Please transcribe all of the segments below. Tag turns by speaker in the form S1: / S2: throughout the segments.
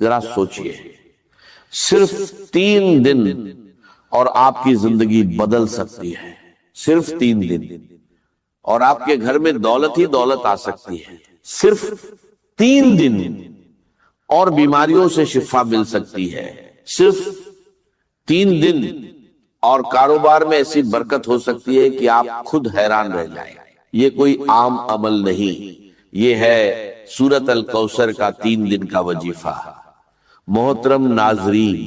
S1: ذرا سوچئے، صرف 3 دن اور آپ کی زندگی بدل سکتی ہے، صرف 3 دن، اور آپ کے گھر میں دولت ہی دولت آ سکتی ہے، صرف 3 دن، اور بیماریوں سے شفا مل سکتی ہے، صرف 3 دن، اور کاروبار میں ایسی برکت ہو سکتی ہے کہ آپ خود حیران رہ جائیں۔ یہ کوئی عام عمل نہیں، یہ ہے سورۃ الکوثر کا 3 دن کا وظیفہ۔ محترم ناظرین،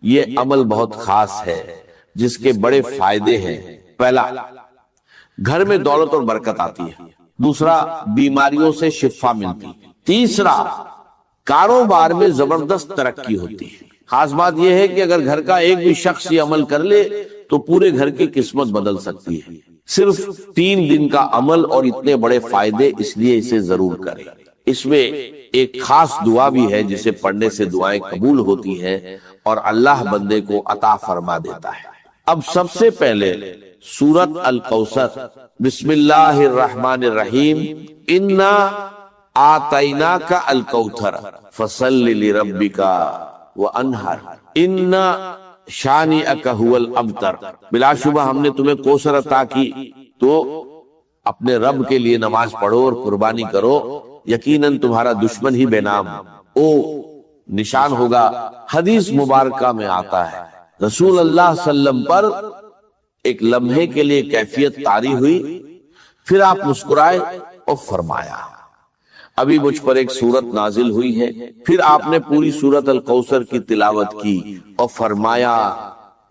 S1: یہ عمل بہت خاص ہے جس کے بڑے فائدے ہیں۔ پہلا، گھر میں دولت اور برکت آتی ہے۔ دوسرا، بیماریوں سے شفا ملتی ہے۔ تیسرا، کاروبار میں زبردست ترقی ہوتی ہے۔ خاص بات یہ ہے کہ اگر گھر کا ایک بھی شخص یہ عمل کر لے تو پورے گھر کی قسمت بدل سکتی ہے۔ صرف 3 دن کا عمل اور اتنے بڑے فائدے، اس لیے اسے ضرور کریں۔ اس میں ایک خاص دعا بھی ہے جسے پڑھنے سے دعائیں قبول ہوتی ہیں اور اللہ بندے کو عطا فرما دیتا ہے۔ اب سب سے پہلے سورۃ الکوثر، بسم اللہ الرحمن الرحیم، انا آتیناک الکوثر فصل لربک وانحر ان شانئک ھو الابتر۔ بلا شبہ ہم نے تمہیں کوثر عطا کی، تو اپنے رب کے لیے نماز پڑھو اور قربانی کرو، یقیناً تمہارا دشمن ہی بے نام او نشان ہوگا۔ حدیث مبارکہ میں آتا ہے رسول اللہ صلی اللہ علیہ وسلم پر ایک لمحے کے لیے کیفیت طاری ہوئی، پھر آپ مسکرائے اور فرمایا ابھی مجھ پر ایک سورت نازل ہوئی ہے۔ پھر آپ نے پوری سورت الکوثر کی تلاوت کی اور فرمایا،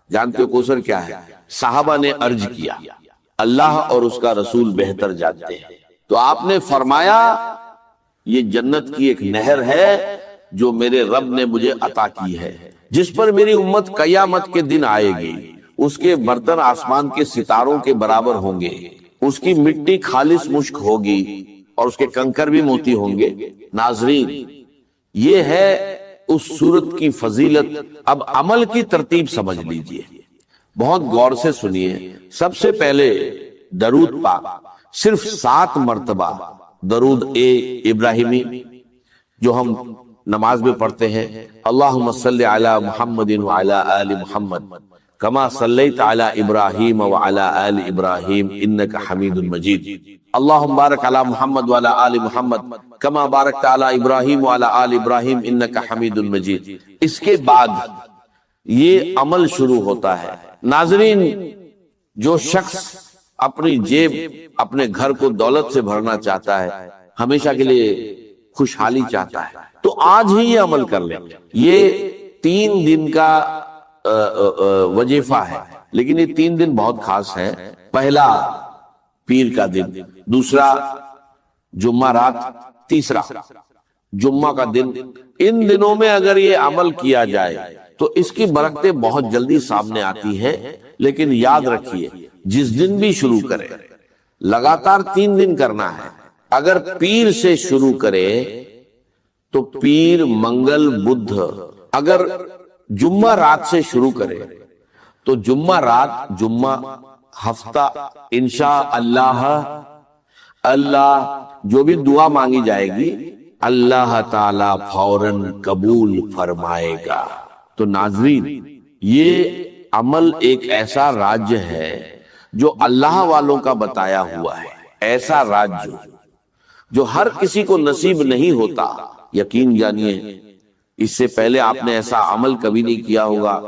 S1: جانتے ہو کوثر کیا ہے؟ صحابہ نے عرض کیا اللہ اور اس کا رسول بہتر جانتے ہیں۔ تو آپ نے فرمایا یہ جنت کی ایک نہر ہے جو میرے رب نے مجھے عطا کی ہے، جس پر میری امت قیامت کے دن آئے گی، اس کے برتن آسمان کے ستاروں کے برابر ہوں گے، اس کی مٹی خالص مشک ہوگی اور اس کے کنکر بھی موتی ہوں گے۔ ناظرین، یہ ہے اس سورت کی فضیلت۔ اب عمل کی ترتیب سمجھ لیجئے، بہت غور سے سنیے۔ سب سے پہلے درود پاک، صرف 7 مرتبہ درود ابراہیمی جو ہم نماز میں پڑھتے ہیں، اللہم صلی علی محمد وعلی آل محمد کما صلیت علی ابراہیم وعلی آل ابراہیم انک حمید مجید، اللہم بارک علی محمد وعلی آل محمد کما بارکت علی ابراہیم وعلی آل ابراہیم انک حمید مجید۔ اس کے بعد یہ عمل شروع ہوتا ہے۔ ناظرین، جو شخص اپنی جیب، اپنے گھر کو دولت سے بھرنا چاہتا ہے، ہمیشہ کے لیے خوشحالی چاہتا ہے، تو آج ہی یہ عمل کر لیں۔ یہ 3 دن کا وظیفہ ہے، لیکن یہ 3 دن بہت خاص ہے۔ پہلا پیر کا دن، دوسرا جمعہ رات، تیسرا جمعہ کا دن۔ ان دنوں میں اگر یہ عمل کیا جائے تو اس کی برکتیں بہت جلدی سامنے آتی ہیں، لیکن یاد رکھیے جس دن بھی شروع کرے لگاتار 3 دن کرنا ہے۔ اگر پیر سے شروع کرے تو پیر، منگل، بدھ، اگر جمعہ رات سے شروع کرے تو جمعہ رات، جمعہ، ہفتہ، انشاءاللہ اللہ جو بھی دعا مانگی جائے گی اللہ تعالی فوراً قبول فرمائے گا۔ تو ناظرین، یہ عمل ایک ایسا راج ہے جو اللہ والوں کا بتایا ہوا ہے، ایسا راج جو ہر کسی کو نصیب نہیں ہوتا۔ یقین جانیے اس سے پہلے آپ نے ایسا عمل کبھی نہیں کیا ہوگا۔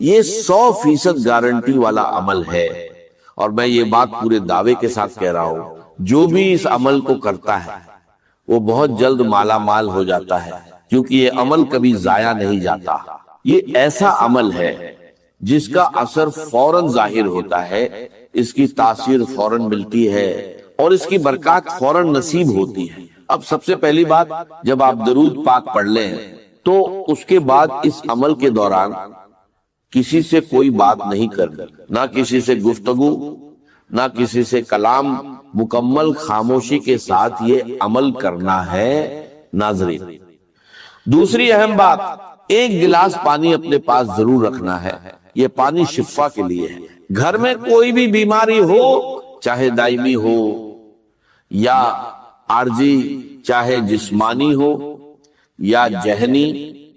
S1: یہ 100% گارنٹی والا عمل ہے، اور میں یہ بات پورے دعوے کے ساتھ کہہ رہا ہوں، جو بھی اس عمل کو کرتا ہے وہ بہت جلد مالا مال ہو جاتا ہے، کیونکہ یہ عمل کبھی ضائع نہیں جاتا۔ یہ ایسا عمل ہے جس کا اثر فوراً ظاہر ہوتا ہے، اس کی تاثیر فوراً ملتی ہے اور اس کی برکات فوراً نصیب ہوتی ہے۔ اب سب سے پہلی بات، جب آپ درود پاک پڑھ لیں تو اس کے بعد اس عمل کے دوران کسی سے کوئی بات نہیں کرنی، نہ کسی سے گفتگو، نہ کسی سے کلام، مکمل خاموشی کے ساتھ یہ عمل کرنا ہے۔ ناظرین، دوسری اہم بات، 1 گلاس پانی اپنے پاس ضرور رکھنا ہے۔ یہ پانی شفا کے لیے ہے۔ گھر میں کوئی بھی بیماری ہو، چاہے دائمی ہو یا عارضی، چاہے جسمانی ہو یا ذہنی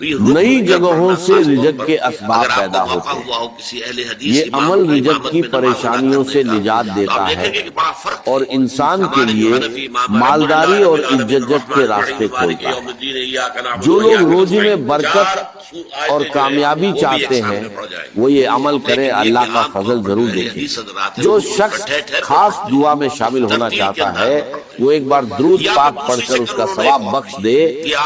S1: نئی جگہوں سے رزق کے اسباب پیدا ہوتے ہیں۔ یہ عمل رزق کی پریشانیوں سے نجات دیتا ہے اور انسان کے لیے مالداری اور عزت کے راستے کھولتا ہے۔ جو لوگ روزی میں برکت اور کامیابی چاہتے ہیں وہ یہ عمل کرے، اللہ کا فضل ضرور دیکھے۔ جو شخص خاص دعا میں شامل ہونا چاہتا ہے وہ ایک بار درود پاک پڑھ کر اس کا ثواب بخش دے،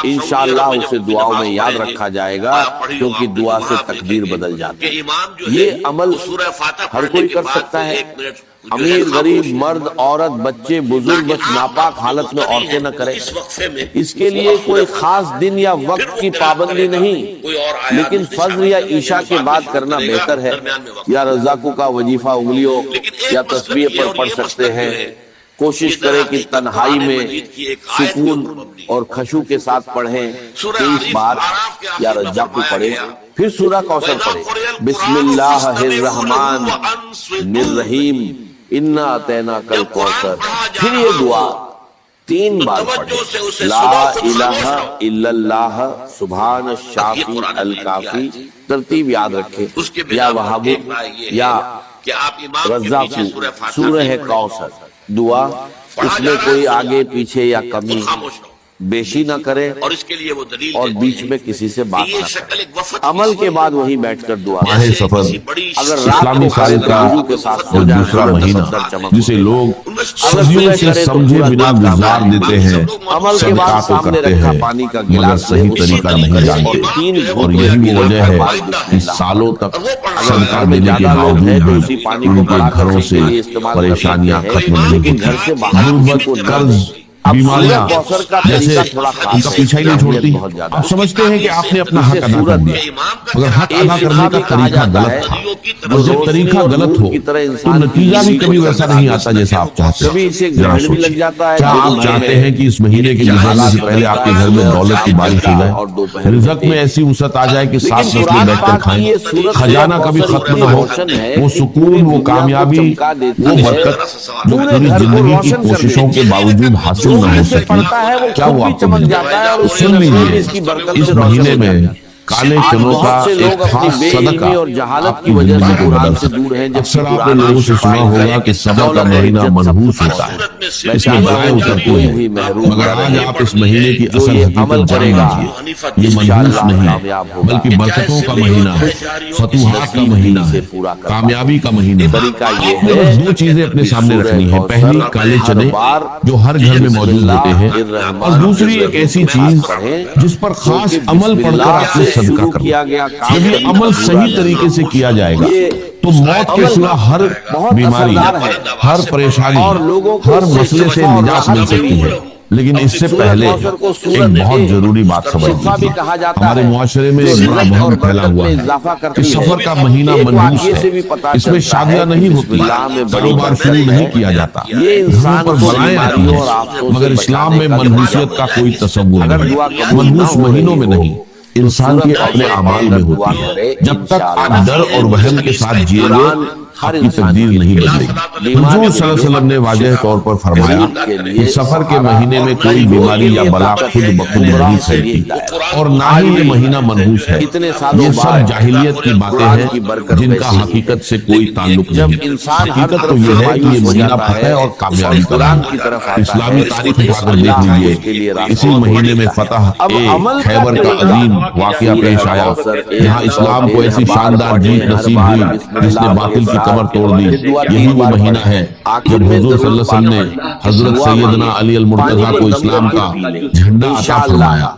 S1: انشاءاللہ اسے دعاؤں میں یاد رکھا جائے گا، کیونکہ دعا سے تقدیر بدل جاتی ہے۔ یہ عمل ہر کوئی کر سکتا ہے، امیر غریب مرد عورت بچے بزرگ، بس ناپاک حالت میں عورتیں نہ کریں۔ اس کے لیے کوئی خاص دن یا وقت کی پابندی نہیں، لیکن فجر یا عشاء کے بعد کرنا بہتر ہے۔ یا رزاقوں کا وظیفہ انگلیوں یا تسبیح پر پڑھ سکتے ہیں۔ کوشش کریں کہ تنہائی میں سکون اور خشوع کے ساتھ پڑھیں، 23 بار یا رزاق پڑھیں، پھر سورہ کوثر پڑھیں، بسم اللہ الرحمن الرحیم انا اعطیناک الکوثر، پھر یہ دعا 3 بار پڑھیں، لا الہ الا اللہ سبحان الشافی الکافی، ترتیب یاد رکھیں، یا وہاب یا رزاق، سورہ کوثر دعا، اس میں کوئی آگے پیچھے یا کمی بیشی نہ کرے اور بیچ میں کسی سے بات نہ کرے۔ عمل کے بعد وہیں بیٹھ کر دعا
S2: ماہ سفر اسلامی سال کا وہ دوسرا مہینہ جسے لوگ صدیوں سے سمجھے بنا گزار دیتے ہیں، صدقات تو کرتے ہیں مگر صحیح طریقہ نہیں جانتے، اور یہی وہ وجہ ہے کہ سالوں تک صدقہ دینے کے باوجود بھی ان کے گھروں سے پریشانیاں ختم نہیں ہوتی۔ غربت، قرض، بیماریاں جیسے ان کا پیچھا ہی نہیں چھوڑتی۔ آپ سمجھتے ہیں کہ آپ نے اپنا حق ادا کر دیا، مگر حق ادا کرنے کا طریقہ غلط تھا، اور جب طریقہ غلط ہو تو نتیجہ بھی کبھی ویسا نہیں آتا جیسا آپ چاہتے ہیں۔ ذرا سوچیں، کیا آپ چاہتے ہیں کہ اس مہینے کے گزرنے سے پہلے آپ کے گھر میں دولت کی بارش ہو جائے، رزق میں ایسی وسعت آ جائے کہ 7 نسلیں بیٹھ کر کھائیں، خزانہ کبھی ختم نہ ہو، وہ سکون، وہ کامیابی، وہ برکت جو پوری زندگی کی کوششوں کے باوجود حاصل نہ ہو سکی، کیا وہ آپ کو مل جاتا ہے؟ سن لیجئے، اس مہینے میں کالے چنوں کا ایک خاص صدقہ آپ کی زندگی کو بدل سکتا ہے۔ اکثر آپ نے لوگوں سے سنا ہوگا کہ صبر کا مہینہ منحوس ہوتا ہے، اس میں بلائیں اترتی ہیں، مگر آج آپ اس مہینے کی اصل حقیقت جان لیجئے، یہ منحوس نہیں بلکہ برکتوں کا مہینہ ہے، فتوحات کا مہینہ ہے، کامیابی کا مہینہ ہے۔ آپ نے بس 2 چیزیں اپنے سامنے رکھنی ہیں، پہلی کالے چنے جو ہر گھر میں موجود ہوتے ہیں، اور دوسری ایک ایسی چیز جس پر خاص عمل پڑھ کر آپ نے صدقہ کرنا۔ جب یہ عمل صحیح طریقے سے کیا جائے گا تو موت کے سوا ہر بیماری، ہر پریشانی، ہر مسئلے سے نجات مل سکتی ہے۔ لیکن اس سے پہلے ایک بہت ضروری بات سمجھ لیجیے، ہمارے معاشرے میں ایک بڑا وہم پھیلا ہوا ہے کہ سفر کا مہینہ منحوس ہے، اس میں شادیاں نہیں ہوتی، کاروبار شروع نہیں کیا جاتا، گھروں پر بلائیں آتی ہیں، مگر اسلام میں منحوسیت کا کوئی تصور نہیں، منحوس مہینوں میں نہیں، انسان کے اپنے اعمال میں ہوتی ہے۔ جب تک آپ ڈر اور وہم کے ساتھ جیئیں گے آپ کی تقدیر نہیں بدلے گی۔ حضور صلی اللہ علیہ وسلم نے واضح طور پر فرمایا کہ سفر کے مہینے میں کوئی بیماری یا بلا خود بخود نہیں پھیلتی، اور نہ ہی یہ مہینہ منحوس ہے۔ یہ سب جاہلیت کی باتیں ہیں جن کا حقیقت سے کوئی تعلق نہیں۔ حقیقت تو یہ ہے کہ یہ مہینہ فتح اور کامیابی کا ہے۔ اسلامی تاریخ اٹھا کر دیکھ لیجیے، اسی مہینے میں فتح خیبر کا عظیم واقعہ پیش آیا، جہاں اسلام کو ایسی شاندار جیت نصیب ہوئی جس نے باطل کی کمر توڑ دی۔ یہی وہ مہینہ ہے جب حضور صلی اللہ علیہ وسلم نے حضرت سیدنا علی المرتضیٰ کو اسلام کا جھنڈا عطا فرمایا،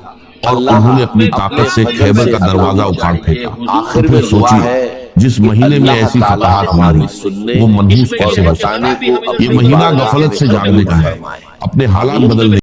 S2: اور انہوں نے اپنی طاقت سے خیبر کا دروازہ اکھاڑ پھینکا۔ پھر سوچیے، جس مہینے میں ایسی فتحات ہوئی وہ منحوس کیسے ہو سکتا ہے؟ یہ مہینہ غفلت سے جاگنے کا ہے، اپنے حالات بدلنے